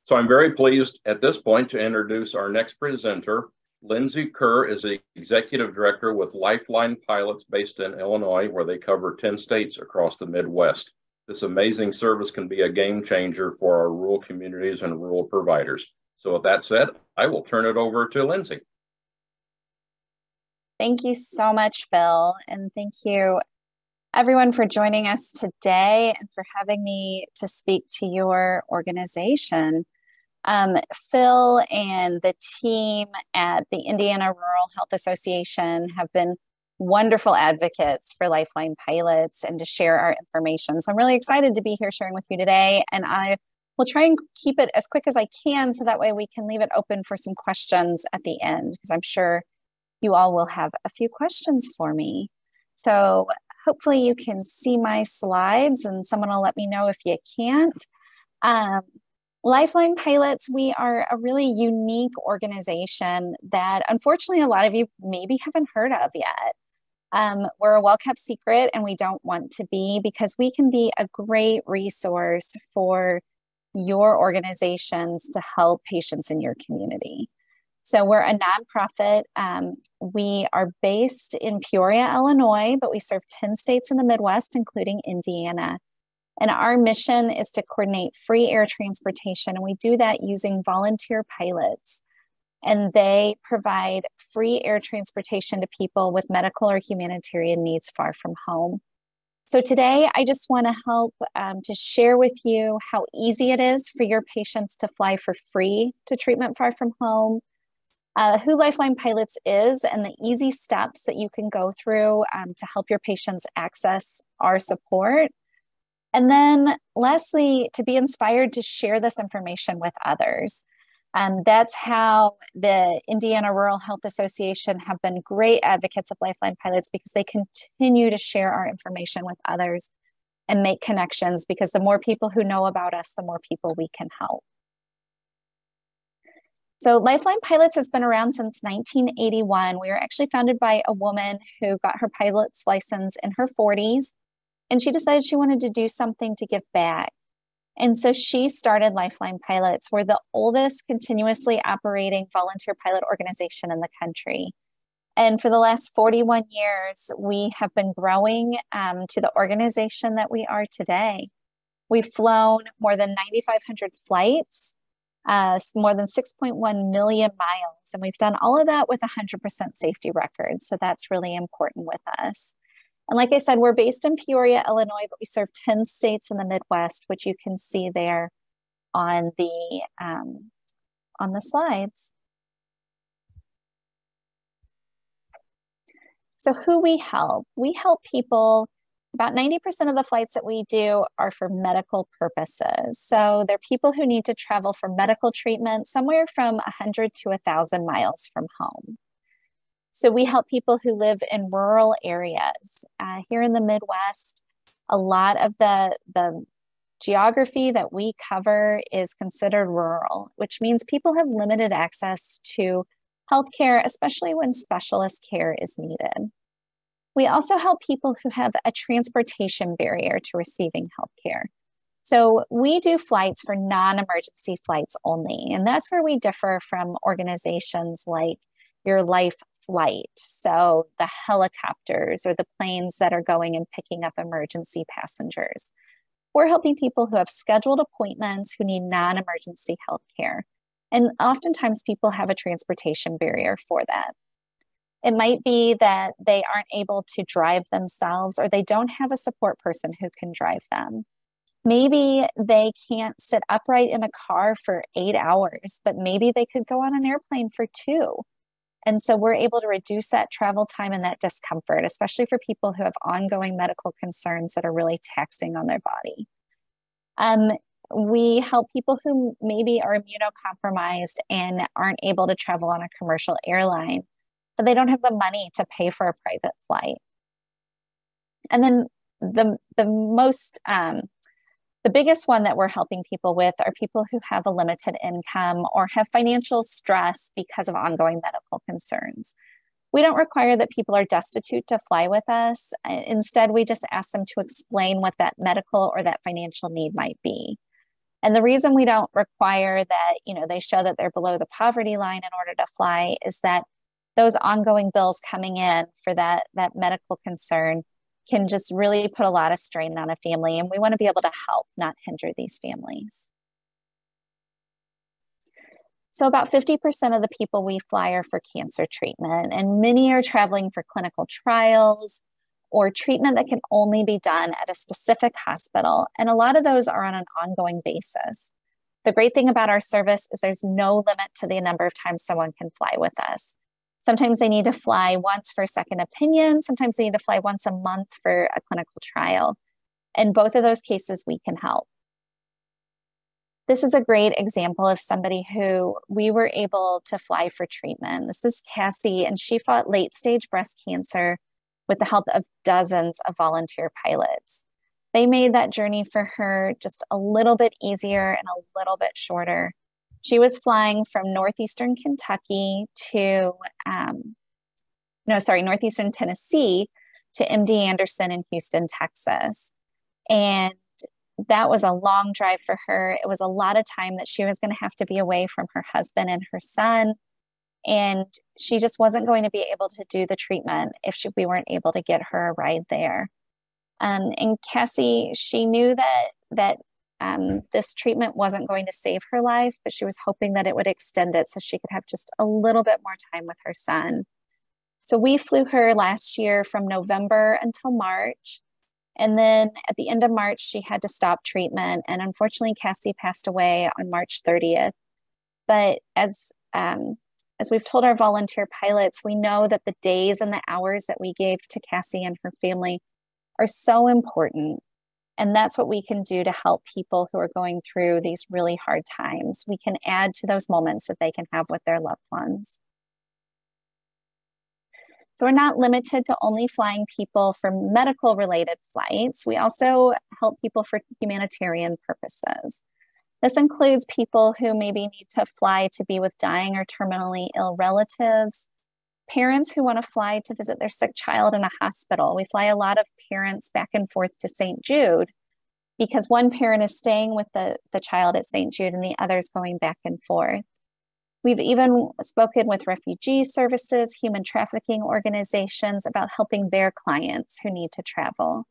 So I'm very pleased at this point to introduce our next presenter. Lindsey Kerr is the Executive Director with LifeLine Pilots based in Illinois, where they cover 10 states across the Midwest. This amazing service can be a game changer for our rural communities and rural providers. So with that said, I will turn it over to Lindsey. Thank you so much, Phil. And thank you everyone for joining us today and for having me to speak to your organization. Phil and the team at the Indiana Rural Health Association have been wonderful advocates for LifeLine Pilots and to share our information. So I'm really excited to be here sharing with you today. And I will try and keep it as quick as I can so that way we can leave it open for some questions at the end, because I'm sure you all will have a few questions for me. So hopefully you can see my slides and someone will let me know if you can't. LifeLine Pilots, we are a really unique organization that unfortunately a lot of you maybe haven't heard of yet. We're a well-kept secret and we don't want to be, because we can be a great resource for your organizations to help patients in your community. So we're a nonprofit. We are based in Peoria, Illinois, but we serve 10 states in the Midwest, including Indiana. And our mission is to coordinate free air transportation. And we do that using volunteer pilots. And they provide free air transportation to people with medical or humanitarian needs far from home. So today, I just want to help to share with you how easy it is for your patients to fly for free to treatment far from home, who LifeLine Pilots is, and the easy steps that you can go through to help your patients access our support. And then lastly, to be inspired to share this information with others. That's how the Indiana Rural Health Association have been great advocates of LifeLine Pilots, because they continue to share our information with others and make connections, because the more people who know about us, the more people we can help. So LifeLine Pilots has been around since 1981. We were actually founded by a woman who got her pilot's license in her 40s, and she decided she wanted to do something to give back. And so she started LifeLine Pilots. We're the oldest continuously operating volunteer pilot organization in the country. And for the last 41 years, we have been growing to the organization that we are today. We've flown more than 9,500 flights, more than 6.1 million miles. And we've done all of that with 100% safety record. So that's really important with us. And like I said, we're based in Peoria, Illinois, but we serve 10 states in the Midwest, which you can see there on the slides. So who we help people. About 90% of the flights that we do are for medical purposes. So they're people who need to travel for medical treatment somewhere from 100 to 1,000 miles from home. So we help people who live in rural areas. Here in the Midwest, a lot of the geography that we cover is considered rural, which means people have limited access to healthcare, especially when specialist care is needed. We also help people who have a transportation barrier to receiving healthcare. So we do flights for non-emergency flights only, and that's where we differ from organizations like your Life Flight, so the helicopters or the planes that are going and picking up emergency passengers. We're helping people who have scheduled appointments who need non-emergency healthcare. And oftentimes people have a transportation barrier for that. It might be that they aren't able to drive themselves, or they don't have a support person who can drive them. Maybe they can't sit upright in a car for 8 hours, but maybe they could go on an airplane for 2. And so we're able to reduce that travel time and that discomfort, especially for people who have ongoing medical concerns that are really taxing on their body. We help people who maybe are immunocompromised and aren't able to travel on a commercial airline, but they don't have the money to pay for a private flight. And then the biggest one that we're helping people with are people who have a limited income or have financial stress because of ongoing medical concerns. We don't require that people are destitute to fly with us. Instead, we just ask them to explain what that medical or that financial need might be. And the reason we don't require that, they show that they're below the poverty line in order to fly is that those ongoing bills coming in for that medical concern can just really put a lot of strain on a family. And we want to be able to help, not hinder these families. So about 50% of the people we fly are for cancer treatment, and many are traveling for clinical trials or treatment that can only be done at a specific hospital. And a lot of those are on an ongoing basis. The great thing about our service is there's no limit to the number of times someone can fly with us. Sometimes they need to fly once for a second opinion. Sometimes they need to fly once a month for a clinical trial. In both of those cases, we can help. This is a great example of somebody who we were able to fly for treatment. This is Cassie, and she fought late-stage breast cancer with the help of dozens of volunteer pilots. They made that journey for her just a little bit easier and a little bit shorter. She was flying from northeastern Kentucky to, northeastern Tennessee to MD Anderson in Houston, Texas. And that was a long drive for her. It was a lot of time that she was going to have to be away from her husband and her son. And she just wasn't going to be able to do the treatment if we weren't able to get her a ride there. And Cassie, she knew that this treatment wasn't going to save her life, but she was hoping that it would extend it so she could have just a little bit more time with her son. So we flew her last year from November until March. And then at the end of March, she had to stop treatment. And unfortunately, Cassie passed away on March 30th. But as we've told our volunteer pilots, we know that the days and the hours that we gave to Cassie and her family are so important. And that's what we can do to help people who are going through these really hard times. We can add to those moments that they can have with their loved ones. So we're not limited to only flying people for medical related flights. We also help people for humanitarian purposes. This includes people who maybe need to fly to be with dying or terminally ill relatives, parents who want to fly to visit their sick child in a hospital. We fly a lot of parents back and forth to St. Jude because one parent is staying with the child at St. Jude and the other is going back and forth. We've even spoken with refugee services, human trafficking organizations about helping their clients who need to travel.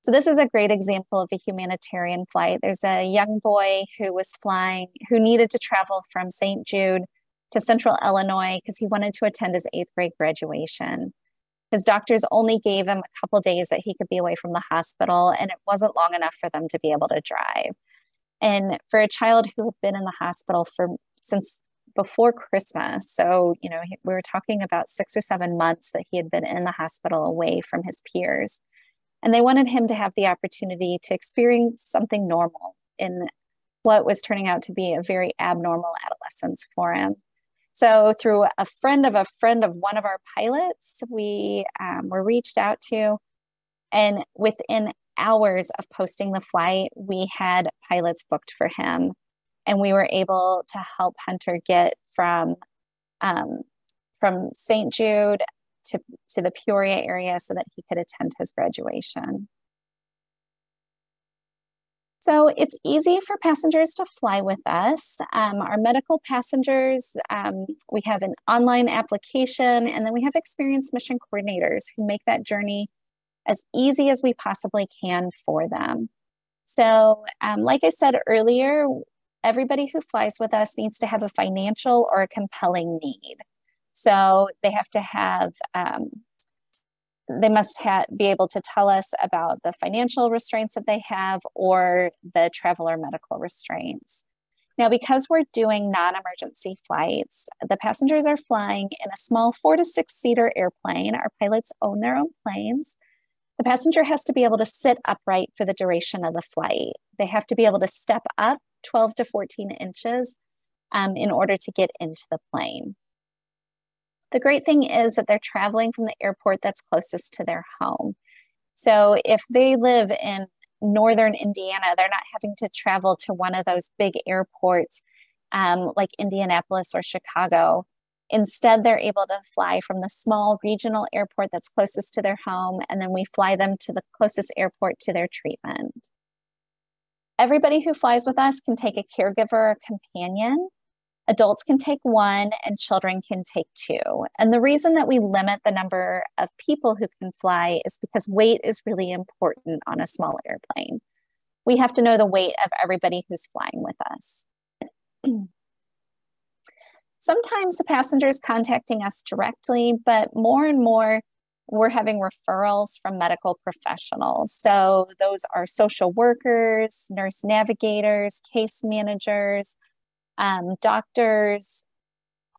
So this is a great example of a humanitarian flight. There's a young boy who was flying, who needed to travel from St. Jude to Central Illinois because he wanted to attend his 8th grade graduation. His doctors only gave him a couple days that he could be away from the hospital, and it wasn't long enough for them to be able to drive. And for a child who had been in the hospital since before Christmas, so we were talking about 6 or 7 months that he had been in the hospital away from his peers. And they wanted him to have the opportunity to experience something normal in what was turning out to be a very abnormal adolescence for him. So through a friend of one of our pilots, we were reached out to, and within hours of posting the flight, we had pilots booked for him. And we were able to help Hunter get from St. Jude to the Peoria area so that he could attend his graduation. So it's easy for passengers to fly with us. Our medical passengers, we have an online application, and then we have experienced mission coordinators who make that journey as easy as we possibly can for them. So like I said earlier, everybody who flies with us needs to have a financial or a compelling need. So they have to have, they must be able to tell us about the financial restraints that they have or the travel or medical restraints. Now, because we're doing non-emergency flights, the passengers are flying in a small 4 to 6 seater airplane. Our pilots own their own planes. The passenger has to be able to sit upright for the duration of the flight. They have to be able to step up 12 to 14 inches in order to get into the plane. The great thing is that they're traveling from the airport that's closest to their home. So if they live in northern Indiana, they're not having to travel to one of those big airports like Indianapolis or Chicago. Instead, they're able to fly from the small regional airport that's closest to their home, and then we fly them to the closest airport to their treatment. Everybody who flies with us can take a caregiver or companion. Adults can take one and children can take two. And the reason that we limit the number of people who can fly is because weight is really important on a small airplane. We have to know the weight of everybody who's flying with us. Sometimes the passengers contacting us directly, but more and more we're having referrals from medical professionals. So those are social workers, nurse navigators, case managers, doctors,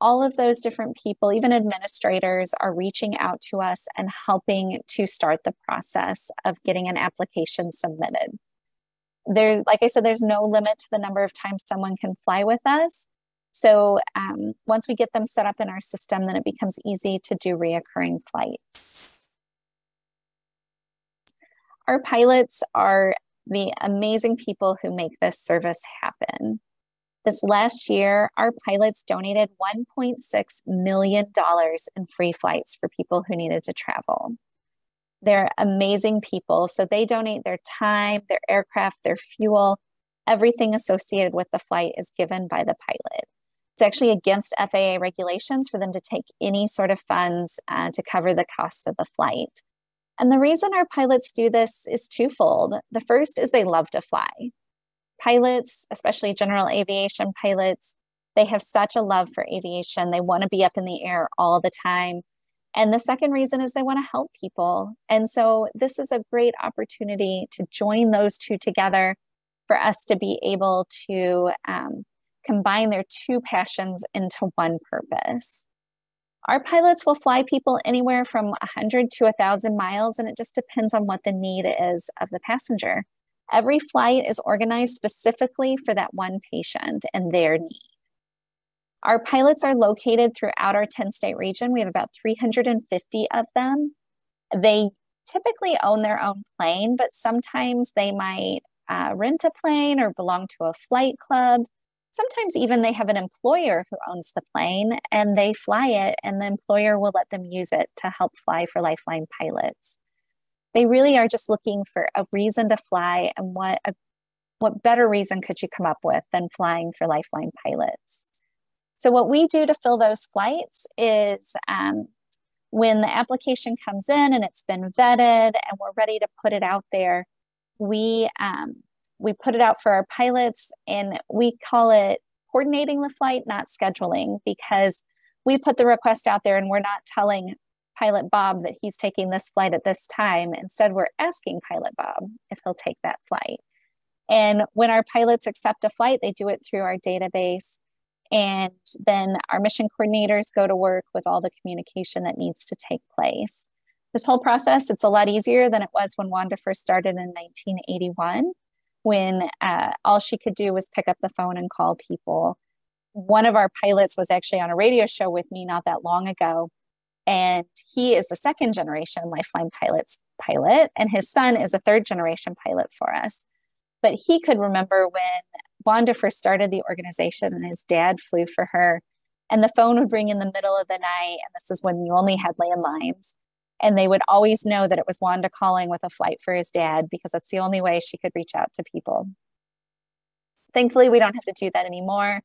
all of those different people, even administrators, are reaching out to us and helping to start the process of getting an application submitted. Like I said, there's no limit to the number of times someone can fly with us. So once we get them set up in our system, then it becomes easy to do reoccurring flights. Our pilots are the amazing people who make this service happen. This last year, our pilots donated $1.6 million in free flights for people who needed to travel. They're amazing people. So they donate their time, their aircraft, their fuel, everything associated with the flight is given by the pilot. It's actually against FAA regulations for them to take any sort of funds to cover the costs of the flight. And the reason our pilots do this is twofold. The first is they love to fly. Pilots, especially general aviation pilots, they have such a love for aviation. They want to be up in the air all the time. And the second reason is they want to help people. And so this is a great opportunity to join those two together for us to be able to combine their two passions into one purpose. Our pilots will fly people anywhere from 100 to 1,000 miles, and it just depends on what the need is of the passenger. Every flight is organized specifically for that one patient and their need. Our pilots are located throughout our 10-state region. We have about 350 of them. They typically own their own plane, but sometimes they might rent a plane or belong to a flight club. Sometimes even they have an employer who owns the plane and they fly it, and the employer will let them use it to help fly for LifeLine Pilots. They really are just looking for a reason to fly, and what better reason could you come up with than flying for LifeLine Pilots? So what we do to fill those flights is when the application comes in and it's been vetted and we're ready to put it out there, we put it out for our pilots, and we call it coordinating the flight, not scheduling, because we put the request out there and we're not telling Pilot Bob that he's taking this flight at this time. Instead, we're asking Pilot Bob if he'll take that flight. And when our pilots accept a flight, they do it through our database. And then our mission coordinators go to work with all the communication that needs to take place. This whole process, it's a lot easier than it was when Wanda first started in 1981, when all she could do was pick up the phone and call people. One of our pilots was actually on a radio show with me not that long ago, and he is the second generation LifeLine Pilots pilot, and his son is a third generation pilot for us. But he could remember when Wanda first started the organization and his dad flew for her, and the phone would ring in the middle of the night, and this is when you only had landlines, and they would always know that it was Wanda calling with a flight for his dad because that's the only way she could reach out to people. Thankfully, we don't have to do that anymore.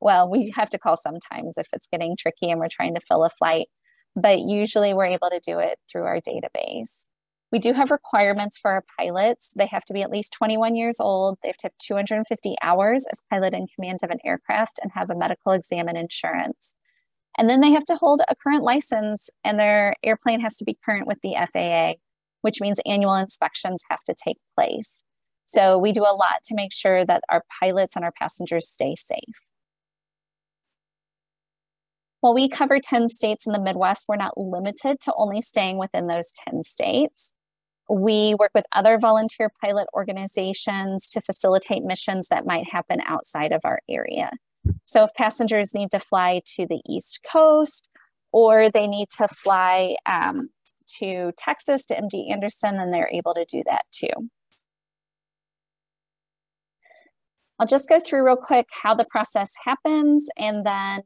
Well, we have to call sometimes if it's getting tricky and we're trying to fill a flight, but usually we're able to do it through our database. We do have requirements for our pilots. They have to be at least 21 years old. They have to have 250 hours as pilot in command of an aircraft and have a medical exam and insurance. And then they have to hold a current license, and their airplane has to be current with the FAA, which means annual inspections have to take place. So we do a lot to make sure that our pilots and our passengers stay safe. While we cover 10 states in the Midwest, we're not limited to only staying within those 10 states. We work with other volunteer pilot organizations to facilitate missions that might happen outside of our area. So if passengers need to fly to the East Coast, or they need to fly to Texas, to MD Anderson, then they're able to do that too. I'll just go through real quick how the process happens, and then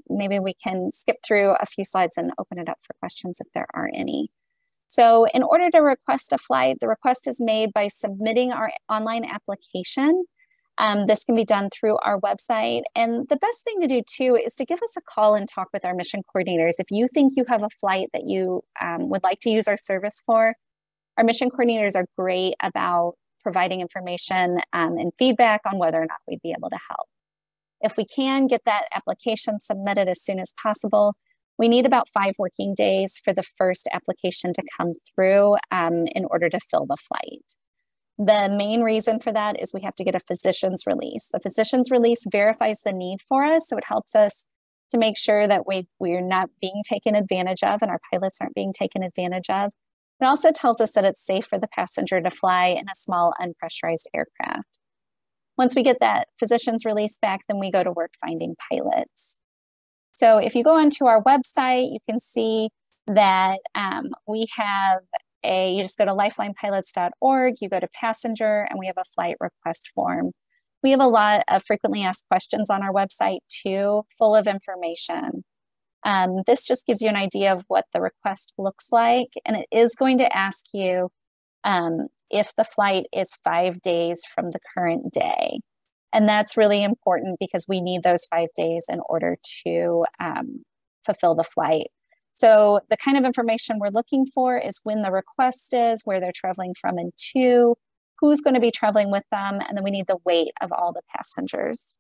maybe we can skip through a few slides and open it up for questions if there are any. So in order to request a flight, the request is made by submitting our online application. This can be done through our website. And the best thing to do too is to give us a call and talk with our mission coordinators. If you think you have a flight that you would like to use our service for, our mission coordinators are great about providing information and feedback on whether or not we'd be able to help. If we can get that application submitted as soon as possible, we need about 5 working days for the first application to come through in order to fill the flight. The main reason for that is we have to get a physician's release. The physician's release verifies the need for us, so it helps us to make sure that we're not being taken advantage of and our pilots aren't being taken advantage of. It also tells us that it's safe for the passenger to fly in a small unpressurized aircraft. Once we get that physician's release back, then we go to work finding pilots. So if you go onto our website, you can see that we have you just go to lifelinepilots.org, you go to passenger, and we have a flight request form. We have a lot of frequently asked questions on our website too, full of information. This just gives you an idea of what the request looks like, and it is going to ask you if the flight is 5 days from the current day. And that's really important because we need those 5 days in order to fulfill the flight. So the kind of information we're looking for is when the request is, where they're traveling from and to, who's going to be traveling with them, and then we need the weight of all the passengers.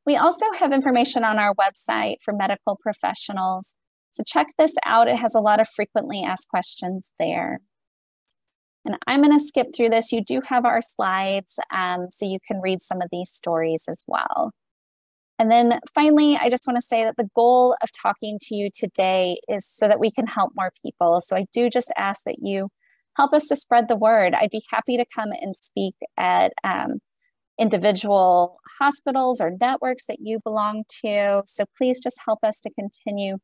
We also have information on our website for medical professionals. So check this out. It has a lot of frequently asked questions there. And I'm going to skip through this. You do have our slides, so you can read some of these stories as well. And then finally, I just want to say that the goal of talking to you today is so that we can help more people. So I do just ask that you help us to spread the word. I'd be happy to come and speak at individual hospitals or networks that you belong to. So please just help us to continue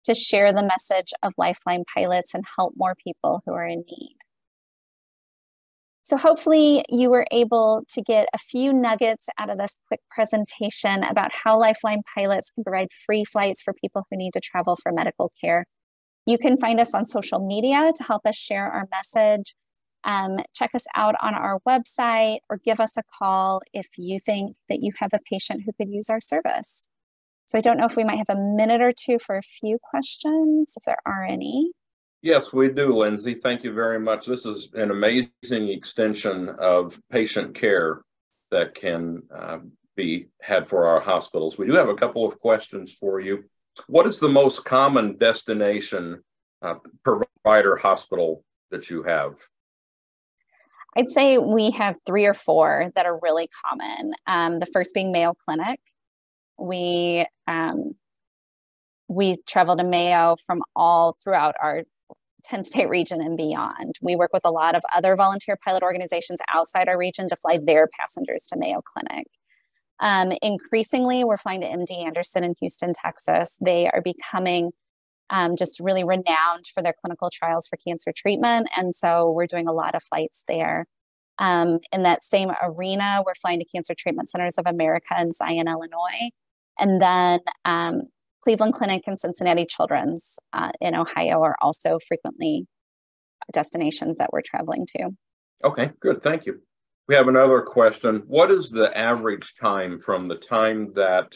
to share the message of LifeLine Pilots and help more people who are in need. So hopefully you were able to get a few nuggets out of this quick presentation about how LifeLine Pilots can provide free flights for people who need to travel for medical care. You can find us on social media to help us share our message. Check us out on our website or give us a call if you think that you have a patient who could use our service. So I don't know if we might have a minute or two for a few questions, if there are any. Yes, we do, Lindsey. Thank you very much. This is an amazing extension of patient care that can be had for our hospitals. We do have a couple of questions for you. What is the most common destination provider hospital that you have? I'd say we have 3 or 4 that are really common. The first being Mayo Clinic. We travel to Mayo from all throughout our 10-state region and beyond. We work with a lot of other volunteer pilot organizations outside our region to fly their passengers to Mayo Clinic. Increasingly, we're flying to MD Anderson in Houston, Texas. They are becoming just really renowned for their clinical trials for cancer treatment. And so we're doing a lot of flights there. In that same arena, we're flying to Cancer Treatment Centers of America in Zion, Illinois. And then Cleveland Clinic and Cincinnati Children's in Ohio are also frequently destinations that we're traveling to. Okay, good. Thank you. We have another question. What is the average time from the time that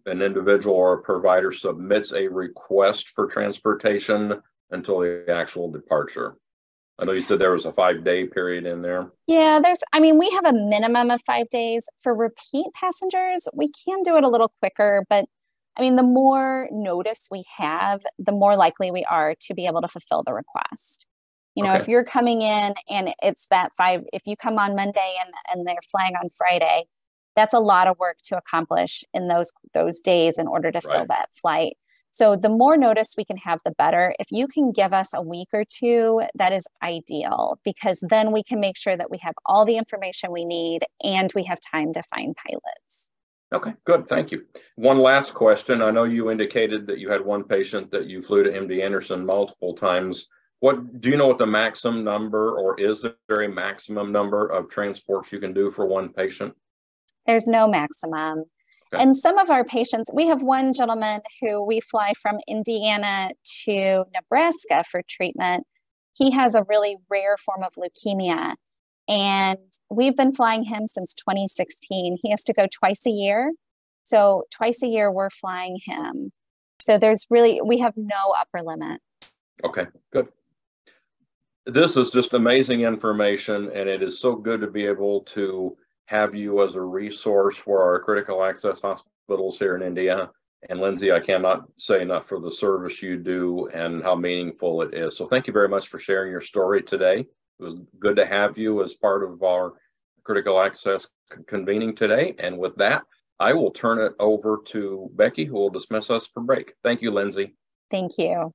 an individual or a provider submits a request for transportation until the actual departure? I know you said there was a 5-day period in there. Yeah, we have a minimum of 5 days. For repeat passengers, we can do it a little quicker, but the more notice we have, the more likely we are to be able to fulfill the request. Okay. If you're coming in and it's if you come on Monday and they're flying on Friday, that's a lot of work to accomplish in those days in order to fill that flight. So the more notice we can have, the better. If you can give us a week or 2, that is ideal, because then we can make sure that we have all the information we need and we have time to find pilots. Okay, good. Thank you. One last question. I know you indicated that you had one patient that you flew to MD Anderson multiple times. Do you know what the maximum number, or is there a maximum number of transports you can do for one patient? There's no maximum. And some of our patients, we have one gentleman who we fly from Indiana to Nebraska for treatment. He has a really rare form of leukemia, and we've been flying him since 2016. He has to go twice a year. So twice a year we're flying him. So we have no upper limit. Okay, good. This is just amazing information, and it is so good to be able to have you as a resource for our critical access hospitals here in India. And Lindsey, I cannot say enough for the service you do and how meaningful it is. So thank you very much for sharing your story today. It was good to have you as part of our critical access convening today. And with that, I will turn it over to Becky, who will dismiss us for break. Thank you, Lindsey. Thank you.